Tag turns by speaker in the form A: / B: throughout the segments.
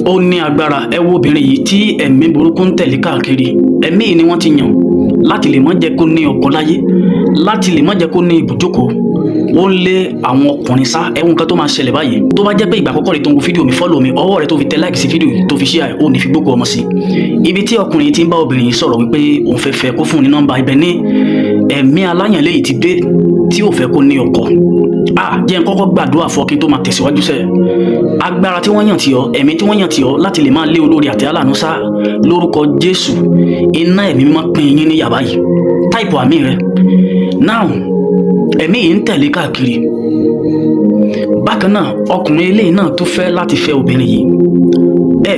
A: Ó ní agbára. Ẹ wo obìnrin yìí tí ẹ̀mí burúkú ń tẹ̀lé káàkiri. Ẹ̀mí yìí ni wọ́n ti yàn láti lè má jẹ́ kó ní ọkọ láyé, láti lè má jẹ́ kó ní ibùjókòó. Ó ń lé àwọn ọkùnrin sá. Ẹ wo nǹkan tó máa ṣẹlẹ̀ báyìí. Tó bá jẹ́ pé ìgbà àkọ́kọ́ rẹ̀ tó ń wo fídíò mi, follow mi, ọwọ́ rẹ̀ tó fi tẹ like sí fídíò yìí, tó fi share, ó ní fi gbókò ọmọ sí. Ibi tí ọkùnrin yìí ti ń bá obìnrin yìí sọ̀rọ̀ wípé òun fẹ́ fẹ́ kó fún un ní nọ́mbà, ibẹ̀ ní ẹ̀mí aláyànlé yìí ti dé tí ò fẹ́ kó ní ọkọ. Jẹ́ n kọ́kọ́ gbàdúrà fún ọ kí n tó máa tẹ̀síwájú sẹ́. Agbára tí wọ́n yàn tì ọ́, ẹ̀mí tí wọ́n yàn tì ọ́ láti lè máa lé olórí àti aláàánú sá lórúkọ Jésù. Iná ẹ̀mí mímọ́ pín yín ní yàbá yìí. Táìpù àmì rẹ̀. Now, ẹ̀mí yìí ń tẹ̀lé káàkiri. Bákan náà, ọkùnrin eléyìí náà tó fẹ́ láti fẹ́ obìnrin yìí.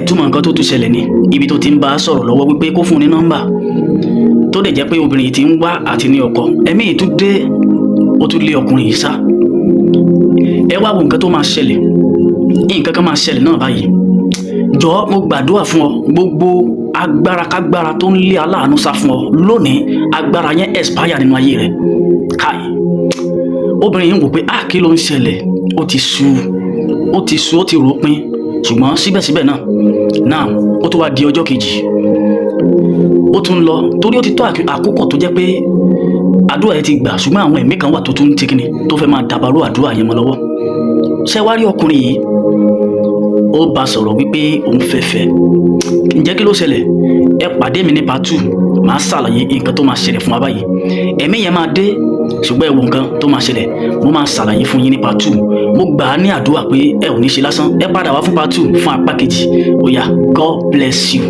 A: Túmọ̀ nǹkan tó tún ṣẹlẹ̀ ní ibi tó ti ń bá a sọ̀rọ̀ lọ́wọ́ wípé kó fún un ní nọ́mbà. Tó dẹ̀ jẹ́ pé obìnrin yìí ti ń wá àti ní ọkọ. Ẹ̀mí yìí tún dé, ó tún lé ọkùnrin yìí sá. Ẹ wá wo nǹkan tó máa ṣẹlẹ̀. Nǹkan kan máa ṣẹlẹ̀ náà báyìí. Jọ̀ọ́ mo gbàdúrà fún ọ, gbogbo agbára kágbára tó ń lé aláàánú sá fún ọ lónìí, agbára yẹn expire nínú ayé rẹ̀. Káì. Obìnrin yìí ń wò pé kí ló ń ṣẹlẹ̀? Ó ti sú, ó ti ròpin. Ṣùgbọ́n síbẹ̀síbẹ̀ náà ó tó wá di ọjọ́ kejì. Ó tún lọ torí ó ti tó àkókò tó jẹ́ pé àdúrà yẹn ti gbà, ṣùgbọ́n àwọn ẹ̀mí kan wà tó tún ti kíni tó fẹ́ máa dàbàrú àdúrà yẹn mọ́ lọ́wọ́. Ṣé wá rí ọkùnrin yìí? Ó bá sọ̀rọ̀ wípé òun fẹ́. Ǹjẹ́ kí ló ṣẹlẹ̀? Ẹ pàdé mi ní part 2. Màá ṣàlàyé nǹkan tó máa ṣẹlẹ̀ fún wa báyìí. Ẹ̀mí yẹn máa dé, ṣùgbọ́n ẹ wo nǹkan tó máa ṣẹlẹ̀. Mo máa ṣàlàyé fún yín ní part 2. Mo gbà á ní àdúrà pé ẹ ò ní ṣe lásán. Ẹ padà wá fún part 2 fún apá kejì. Ó yá, God bless you.